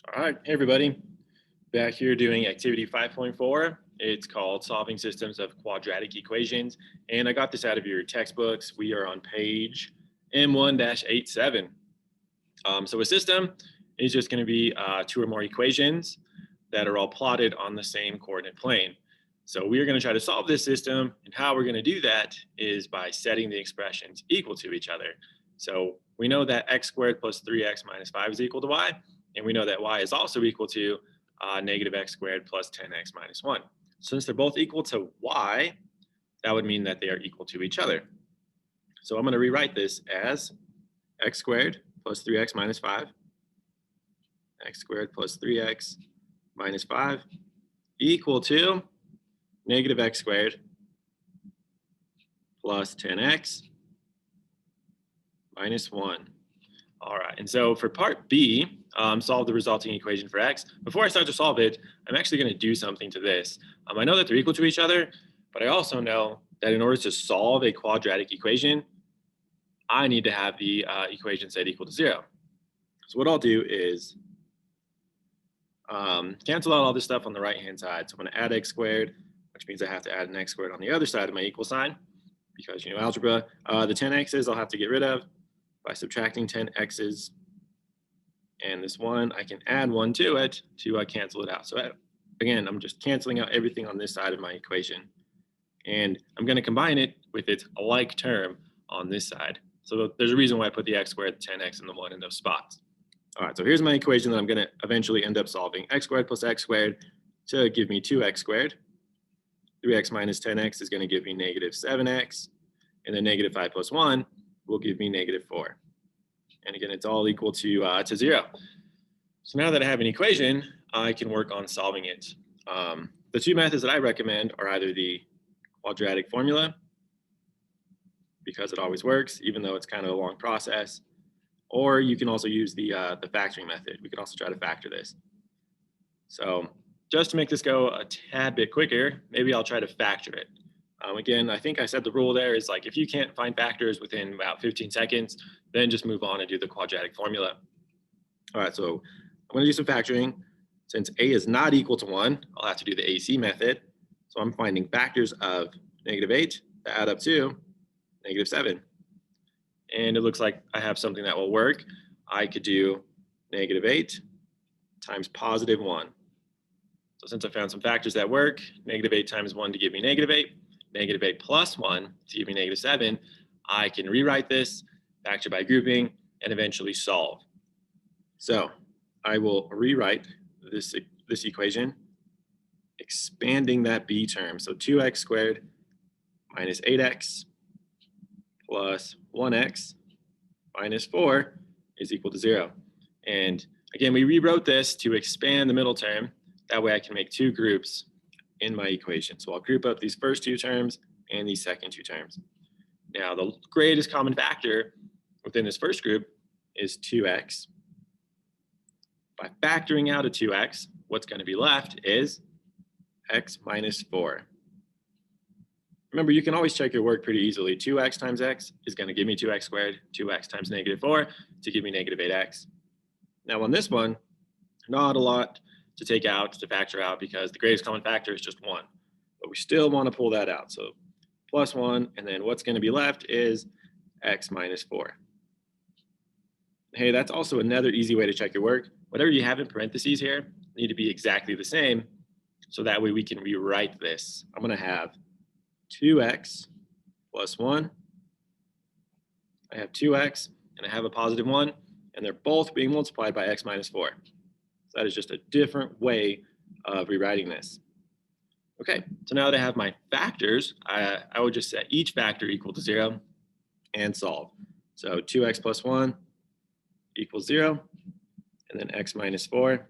All right, hey everybody. Back here doing activity 5.4. It's called Solving Systems of Quadratic Equations. And I got this out of your textbooks. We are on page M1-87. So a system is just going to be two or more equations that are all plotted on the same coordinate plane. So we are going to try to solve this system, and how we're going to do that is by setting the expressions equal to each other. So we know that x squared plus 3x minus 5 is equal to y, and we know that y is also equal to negative x squared plus 10x minus 1. Since they're both equal to y, that would mean that they are equal to each other. So I'm going to rewrite this as x squared plus 3x minus 5, x squared plus 3x minus 5 equal to negative x squared plus 10x minus 1. All right, and so for part B, solve the resulting equation for x. Before I start to solve it, I'm actually going to do something to this. I know that they're equal to each other, but I also know that in order to solve a quadratic equation, I need to have the equation set equal to 0. So what I'll do is cancel out all this stuff on the right-hand side. So I'm going to add x squared, which means I have to add an x squared on the other side of my equal sign, because you know algebra. The 10x's I'll have to get rid of by subtracting 10x's. And this one, I can add 1 to it to cancel it out. So again, I'm just canceling out everything on this side of my equation. And I'm going to combine it with its like term on this side. So there's a reason why I put the x squared, the 10x, and the 1 in those spots. All right, so here's my equation that I'm going to eventually end up solving. X squared plus x squared to give me 2x squared. 3x minus 10x is going to give me negative 7x. And then negative 5 plus 1 will give me negative 4. And again, it's all equal to 0. So now that I have an equation, I can work on solving it. The two methods that I recommend are either the quadratic formula, because it always works, even though it's kind of a long process, or you can also use the factoring method. We can also try to factor this. So just to make this go a tad bit quicker, maybe I'll try to factor it. Again, I think I said the rule there is like if you can't find factors within about 15 seconds, then just move on and do the quadratic formula. All right, so I'm going to do some factoring. Since a is not equal to 1, I'll have to do the AC method. So I'm finding factors of negative 8 that add up to negative 7. And it looks like I have something that will work. I could do negative 8 times positive 1. So since I found some factors that work, negative 8 times 1 to give me negative 8, negative 8 plus 1 to give me negative 7, I can rewrite this, factor by grouping, and eventually solve. So I will rewrite this equation, expanding that b term. So 2x squared minus 8x plus 1x minus 4 is equal to 0. And again, we rewrote this to expand the middle term. That way I can make two groups in my equation. So I'll group up these first two terms and these second two terms. Now, the greatest common factor within this first group is 2x. By factoring out a 2x, what's going to be left is x minus 4. Remember, you can always check your work pretty easily. 2x times x is going to give me 2x squared. 2x times negative 4 to give me negative 8x. Now on this one, not a lot to take out, to factor out, because the greatest common factor is just 1. But we still want to pull that out. So plus 1, and then what's going to be left is x minus 4. Hey, that's also another easy way to check your work. Whatever you have in parentheses here need to be exactly the same, so that way we can rewrite this. I'm going to have 2x plus 1. I have 2x, and I have a positive 1, and they're both being multiplied by x minus 4. So that is just a different way of rewriting this. Okay, so now that I have my factors, I would just set each factor equal to 0 and solve. So 2x plus 1 equals 0, and then x minus 4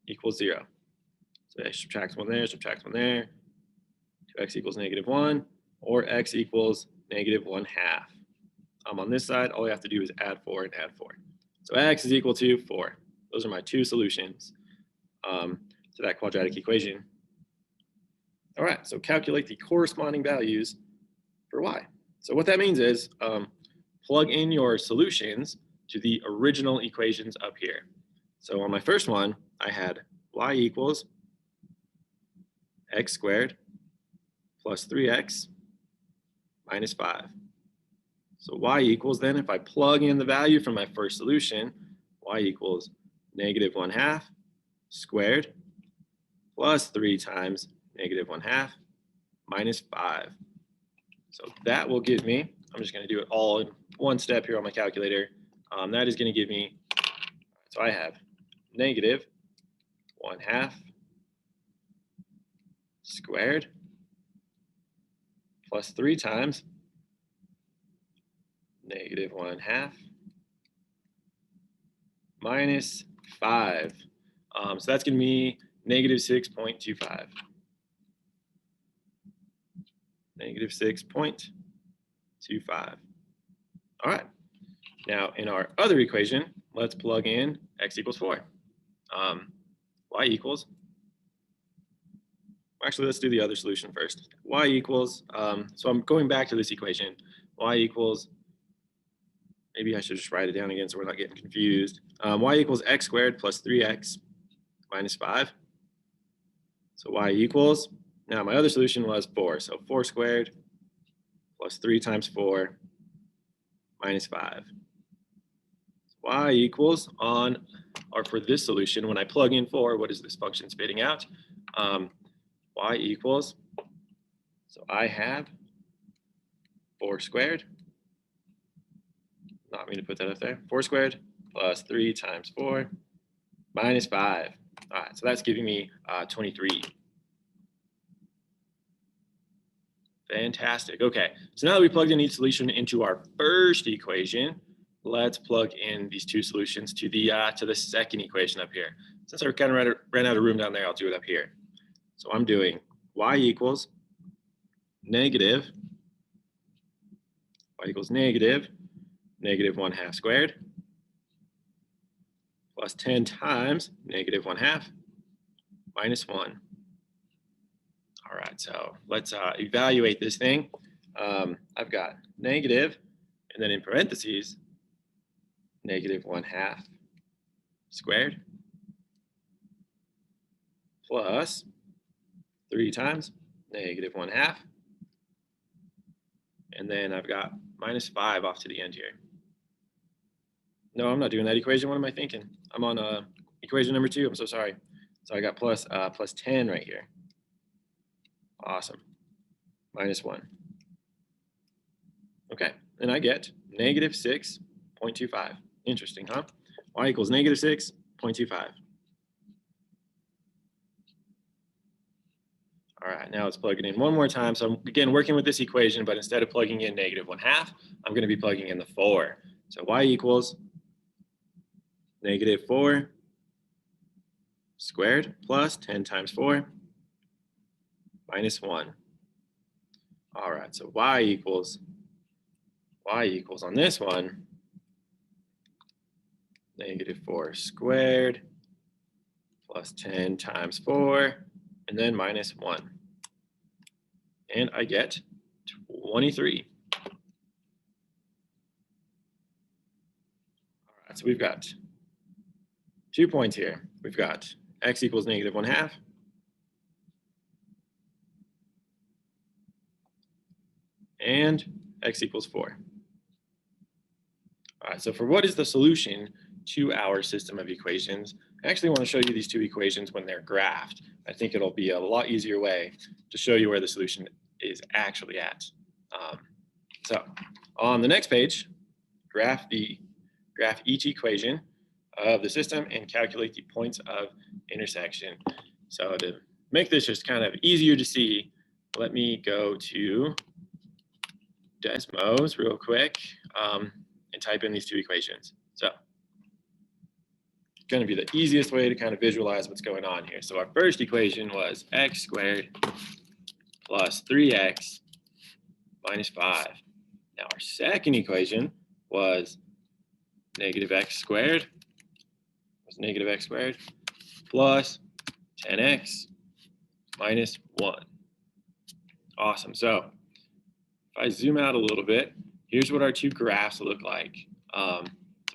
equals 0. So I subtract 1 there, subtract 1 there. 2x equals negative 1, or x equals negative 1/2. On this side, all I have to do is add 4 and add 4. So x is equal to 4. Those are my two solutions to that quadratic equation. All right, so calculate the corresponding values for y. So what that means is plug in your solutions to the original equations up here. So on my first one, I had y equals x squared plus 3x minus 5. So y equals then, if I plug in the value from my first solution, y equals negative 1/2 squared plus 3 times negative 1/2 minus 5. So that will give me, I'm just going to do it all in one step here on my calculator. That is going to give me, so I have negative 1/2 squared plus 3 times negative 1/2 minus 5. So that's going to be negative 6.25. Negative 6.25. All right. Now in our other equation, let's plug in x equals 4. Y equals, actually let's do the other solution first. Y equals, so I'm going back to this equation. Y equals, maybe I should just write it down again so we're not getting confused. Y equals x squared plus 3x minus 5. So y equals, now my other solution was 4. So 4 squared plus 3 times 4 minus 5. Y equals on, or for this solution, when I plug in 4, what is this function spitting out? Y equals, so I have 4 squared, not me to put that up there, 4 squared plus 3 times 4 minus 5. All right, so that's giving me 23. Fantastic. Okay, so now that we plugged in each solution into our first equation, let's plug in these two solutions to the second equation up here. Since I kind of ran out of room down there, I'll do it up here. So I'm doing y equals negative 1/2 squared plus 10 times negative 1/2 minus 1. All right, so let's evaluate this thing. I've got negative, and then in parentheses, negative 1/2 squared plus 3 times negative 1/2. And then I've got minus 5 off to the end here. No, I'm not doing that equation. What am I thinking? I'm on equation number 2. I'm so sorry. So I got plus 10 right here. Awesome. Minus 1. Okay, and I get negative 6.25. Interesting, huh? Y equals negative 6.25. All right, now let's plug it in one more time. So I'm, again, working with this equation, but instead of plugging in negative 1/2, I'm going to be plugging in the 4. So y equals negative 4 squared plus 10 times 4 minus 1. All right, so y equals on this one, negative 4 squared plus 10 times 4, and then minus 1. And I get 23. All right, so we've got 2 points here. We've got x equals negative 1/2. And x equals 4. All right, so for what is the solution to our system of equations, I actually want to show you these two equations when they're graphed. I think it'll be a lot easier way to show you where the solution is actually at. So on the next page, graph each equation of the system and calculate the points of intersection. So to make this just kind of easier to see, let me go to Desmos real quick and type in these two equations. So it's going to be the easiest way to kind of visualize what's going on here. So our first equation was x squared plus 3x minus 5. Now our second equation was negative x squared plus 10x minus 1. Awesome. So if I zoom out a little bit, here's what our two graphs look like. So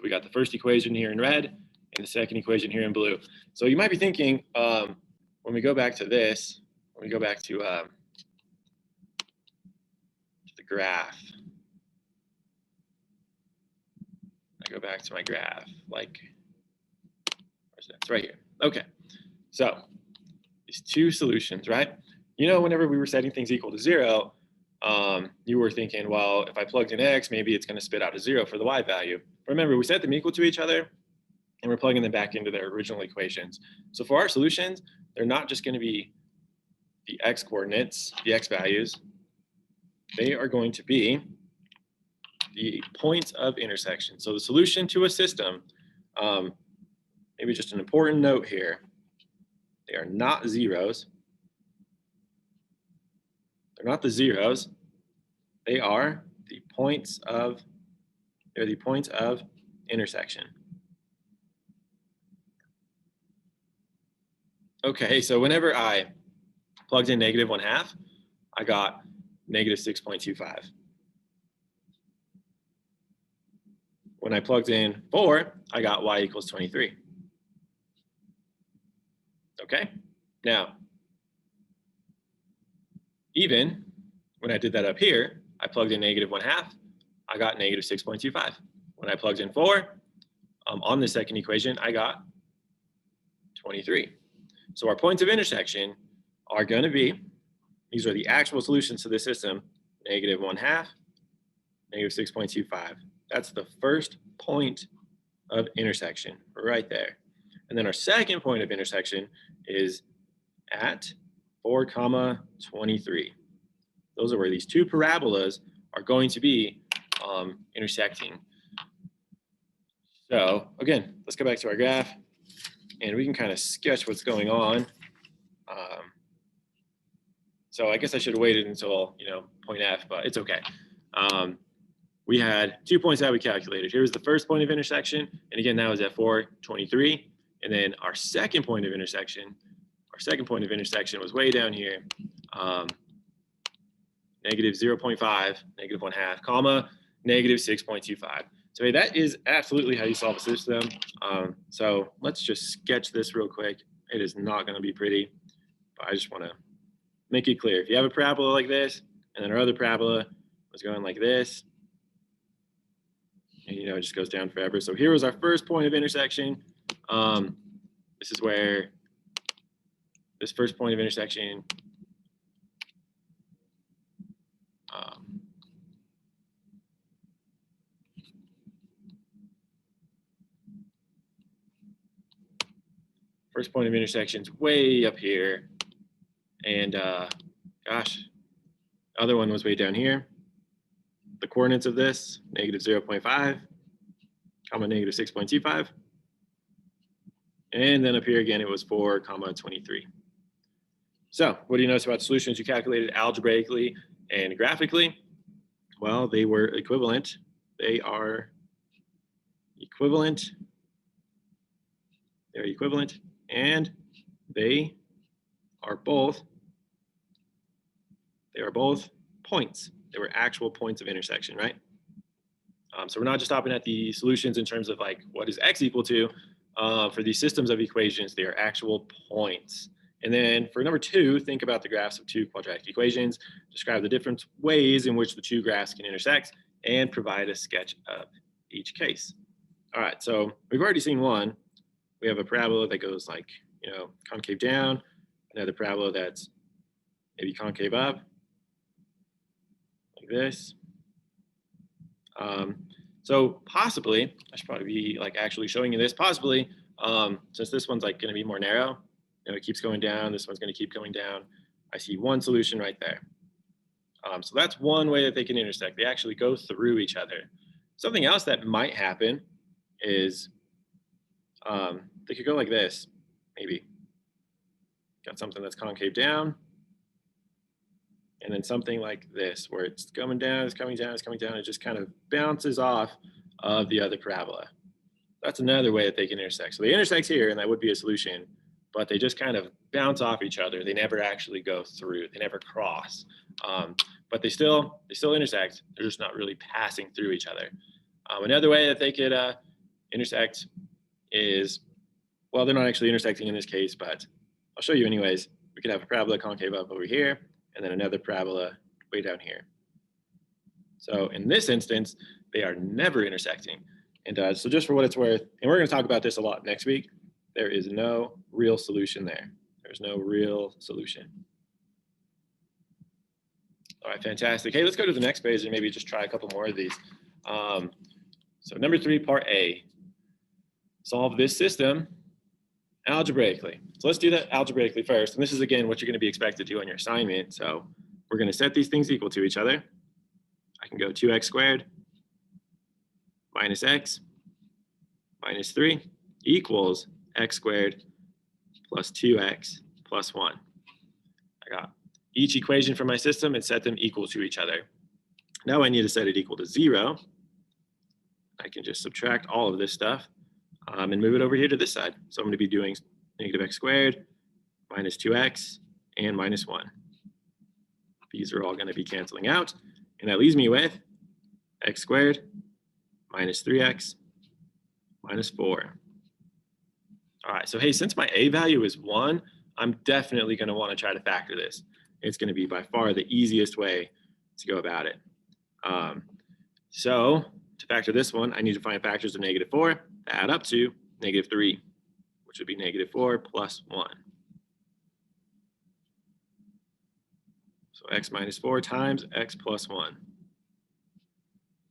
we got the first equation here in red, and the second equation here in blue. So you might be thinking, when we go back to this, when we go back to the graph, I go back to my graph, like, where's that? It's right here. Okay, so these two solutions, right? You know, whenever we were setting things equal to 0, you were thinking, well, if I plugged in x, maybe it's going to spit out a 0 for the y value. Remember, we set them equal to each other, and we're plugging them back into their original equations. So for our solutions, they're not just going to be the x coordinates, the x values. They are going to be the points of intersection. So the solution to a system, maybe just an important note here, they are not zeros. They're not the zeros. They are the points of, intersection. Okay, so whenever I plugged in -1/2, I got -6.25. When I plugged in 4, I got y equals 23. Okay, now, even when I did that up here, I plugged in -1/2, I got -6.25. When I plugged in 4, on the second equation, I got 23. So our points of intersection are going to be, these are the actual solutions to the system, -1/2, -6.25. That's the first point of intersection right there. And then our second point of intersection is at 4, 23. Those are where these two parabolas are going to be intersecting. So again, let's go back to our graph, and we can kind of sketch what's going on. So I guess I should have waited until, point F, but it's okay. We had 2 points that we calculated. Here's the first point of intersection, and again, that was at 423. And then our second point of intersection was way down here, -0.5, -1/2, comma, -6.25. So hey, that is absolutely how you solve a system. So let's just sketch this real quick. It is not going to be pretty, but I just want to make it clear. If you have a parabola like this, and then our other parabola was going like this, and it just goes down forever. So here was our first point of intersection. This is where this first point of intersection first point of intersection is way up here, and gosh, the other one was way down here. The coordinates of this, -0.5, comma, -6.25. And then up here again, it was 4, 23. So what do you notice about solutions you calculated algebraically and graphically? Well, they were equivalent. They are equivalent. They're equivalent, and they are both points. They were actual points of intersection, right? So we're not just stopping at the solutions in terms of like what is x equal to. For these systems of equations, they are actual points. And then for number 2, think about the graphs of two quadratic equations, describe the different ways in which the two graphs can intersect, and provide a sketch of each case. All right, so we've already seen one. We have a parabola that goes like, concave down, another parabola that's maybe concave up, like this. So possibly, I should probably be like actually showing you this, possibly, since this one's like going to be more narrow, it keeps going down, this one's going to keep going down. I see one solution right there. So that's one way that they can intersect. They actually go through each other. Something else that might happen is they could go like this, maybe. Got something that's concave down, and then something like this, where it's coming down, it's coming down, it's coming down, it just kind of bounces off of the other parabola. That's another way that they can intersect. So they intersect here, and that would be a solution, but they just kind of bounce off each other. They never actually go through, they never cross. But they still intersect, they're just not really passing through each other. Another way that they could intersect is well, they're not actually intersecting in this case, but I'll show you anyways. We could have a parabola concave up over here, and then another parabola way down here. So in this instance, they are never intersecting. And so just for what it's worth, and we're going to talk about this a lot next week, there is no real solution there. There's no real solution. All right, fantastic. Hey, let's go to the next page and maybe just try a couple more of these. So number 3, part A, solve this system algebraically. So let's do that algebraically first. And this is, again, what you're going to be expected to do on your assignment. So we're going to set these things equal to each other. I can go 2x squared minus x minus 3 equals x squared plus 2x plus 1. I got each equation for my system and set them equal to each other. Now I need to set it equal to 0. I can just subtract all of this stuff and move it over here to this side. So I'm going to be doing negative x squared minus 2x and minus 1. These are all going to be canceling out. And that leaves me with x squared minus 3x minus 4. All right, so hey, since my a value is 1, I'm definitely going to want to try to factor this. It's going to be by far the easiest way to go about it. So to factor this one, I need to find factors of negative 4 that add up to negative 3, which would be negative 4 plus 1. So x minus 4 times x plus 1.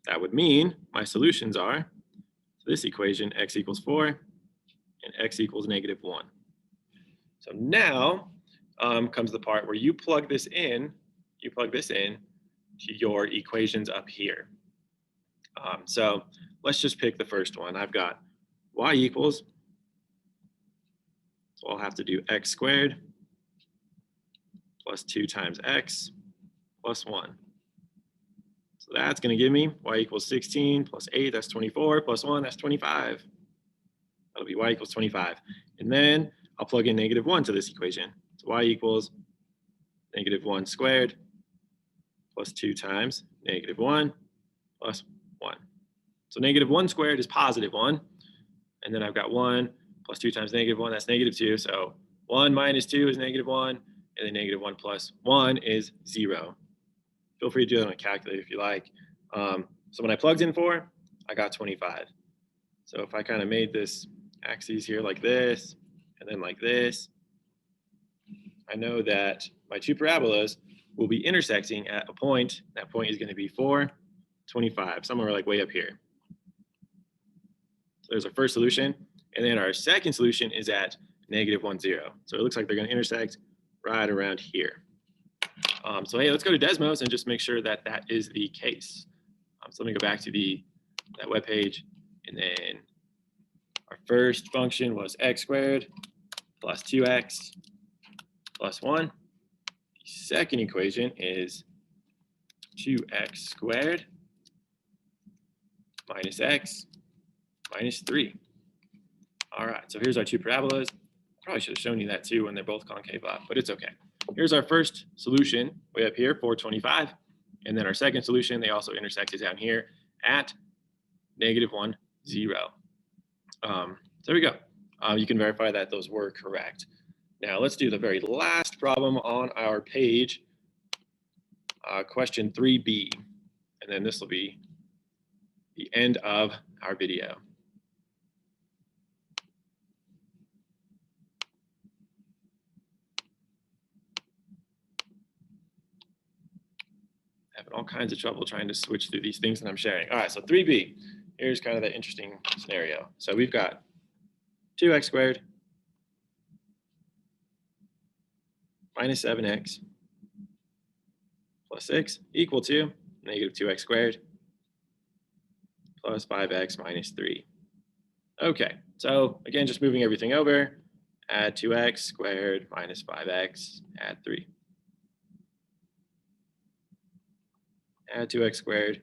That would mean my solutions are this equation, x equals 4 and x equals negative 1. So now comes the part where you plug this in to your equations up here. So let's just pick the first one. I've got y equals, so I'll have to do x squared plus 2 times x plus 1. So that's going to give me y equals 16 plus 8, that's 24, plus 1, that's 25. That'll be y equals 25. And then I'll plug in negative 1 to this equation. So y equals negative 1 squared plus 2 times negative 1 plus 1. So negative 1 squared is positive 1. And then I've got 1 plus 2 times negative 1, that's negative 2. So 1 minus 2 is negative 1, and then negative 1 plus 1 is 0. Feel free to do that on a calculator if you like. So when I plugged in 4, I got 25. So if I kind of made this axes here like this, and then like this, I know that my two parabolas will be intersecting at a point. That point is going to be 4, 25, somewhere like way up here. So there's our first solution. And then our second solution is at negative 1, 0. So it looks like they're going to intersect right around here. So hey, let's go to Desmos and just make sure that that is the case. So let me go back to that web page, and then our first function was x squared plus 2x plus 1. The second equation is 2x squared minus x minus 3. All right, so here's our two parabolas. Probably should have shown you that too when they're both concave up, but it's okay. Here's our first solution way up here, 425. And then our second solution, they also intersected down here at negative 1, 0. There we go. You can verify that those were correct. Now let's do the very last problem on our page, question 3B. And then this will be the end of our video. Having all kinds of trouble trying to switch through these things that I'm sharing. All right, so 3B. Here's kind of the interesting scenario. So we've got 2x squared minus 7x plus 6 equal to negative 2x squared plus 5x minus 3. Okay, so again, just moving everything over, add 2x squared minus 5x, add 3. Add 2x squared,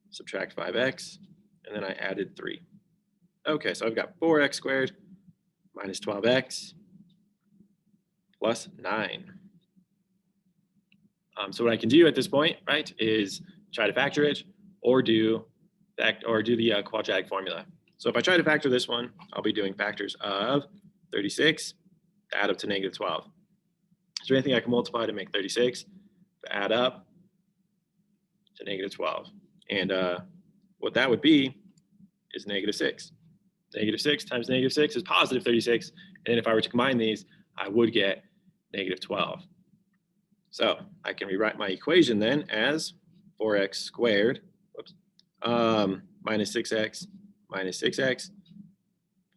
subtract 5x, and then I added 3. Okay, so I've got 4x squared minus 12x plus 9. So what I can do at this point, right, is try to factor it or do the quadratic formula. So if I try to factor this one, I'll be doing factors of 36 to add up to negative 12. Is there anything I can multiply to make 36 to add up to negative 12? And what that would be is negative 6. Negative 6 times negative 6 is positive 36. And then if I were to combine these, I would get negative 12. So I can rewrite my equation then as 4x squared minus 6x minus 6x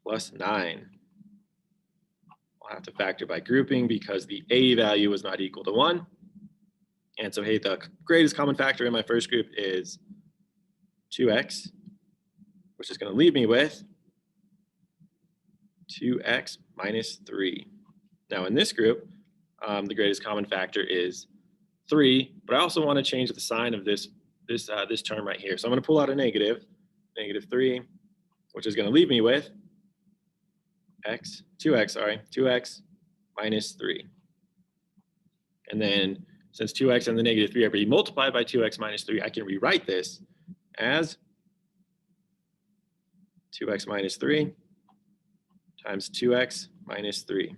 plus 9. I'll have to factor by grouping because the a value is not equal to 1. And so, hey, the greatest common factor in my first group is 2x, which is going to leave me with 2x minus 3. Now, in this group, the greatest common factor is 3, but I also want to change the sign of this term right here. So I'm going to pull out a negative 3, which is going to leave me with 2x minus 3. And then since 2x and the negative 3 are being multiplied by 2x minus 3, I can rewrite this as 2x minus 3 times 2x minus 3.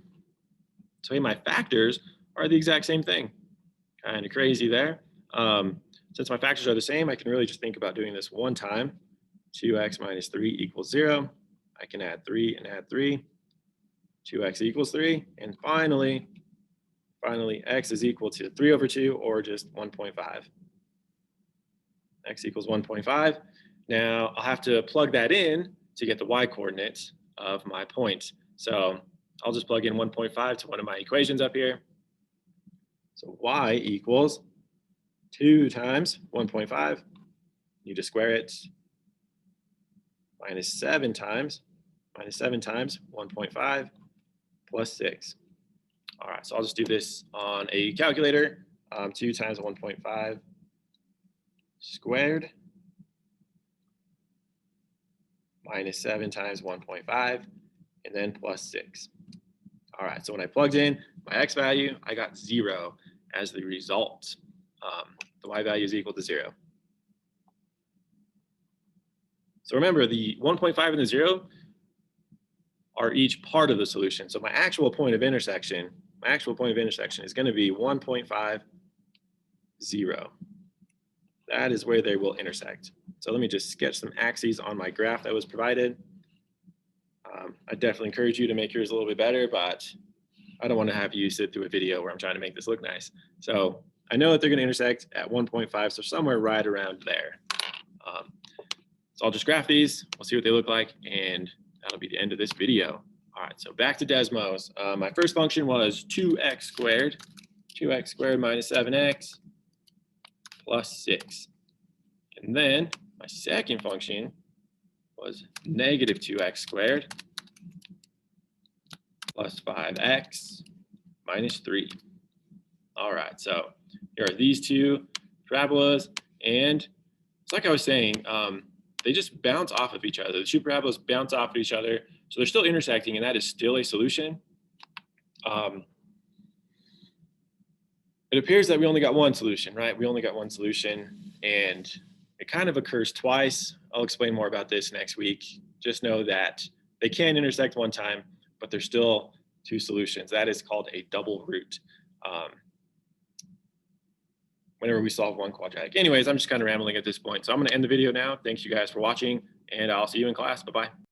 So hey, my factors are the exact same thing. Kind of crazy there. Since my factors are the same, I can really just think about doing this one time. 2x minus 3 equals 0. I can add 3 and add 3. 2x equals 3. And finally, x is equal to 3 over 2 or just 1.5. X equals 1.5. Now I'll have to plug that in to get the y coordinates of my point. So I'll just plug in 1.5 to one of my equations up here. So y equals 2 times 1.5. You just square it. Minus 7 times 1.5 plus 6. All right, so I'll just do this on a calculator. 2 times 1.5 squared minus 7 times 1.5 and then plus 6. All right, so when I plugged in my x value, I got 0 as the result. The y value is equal to 0. So remember, the 1.5 and the 0 are each part of the solution. So my actual point of intersection is going to be 1.5, 0. That is where they will intersect. So let me just sketch some axes on my graph that was provided. I definitely encourage you to make yours a little bit better, but I don't want to have you sit through a video where I'm trying to make this look nice. So I know that they're going to intersect at 1.5, so somewhere right around there. So I'll just graph these. We'll see what they look like, and that'll be the end of this video. All right, so back to Desmos. My first function was 2x squared minus 7x plus 6. And then my second function was negative 2x squared plus 5x minus 3. All right, so here are these two parabolas, and it's like I was saying, they just bounce off of each other. The two parabolas bounce off of each other, so they're still intersecting, and that is still a solution. It appears that we only got one solution, right? We only got one solution, and it kind of occurs twice. I'll explain more about this next week. Just know that they can intersect one time, but there's still two solutions. That is called a double root. Whenever we solve one quadratic. Anyways, I'm just kind of rambling at this point. So I'm going to end the video now. Thanks you guys for watching, and I'll see you in class. Bye-bye.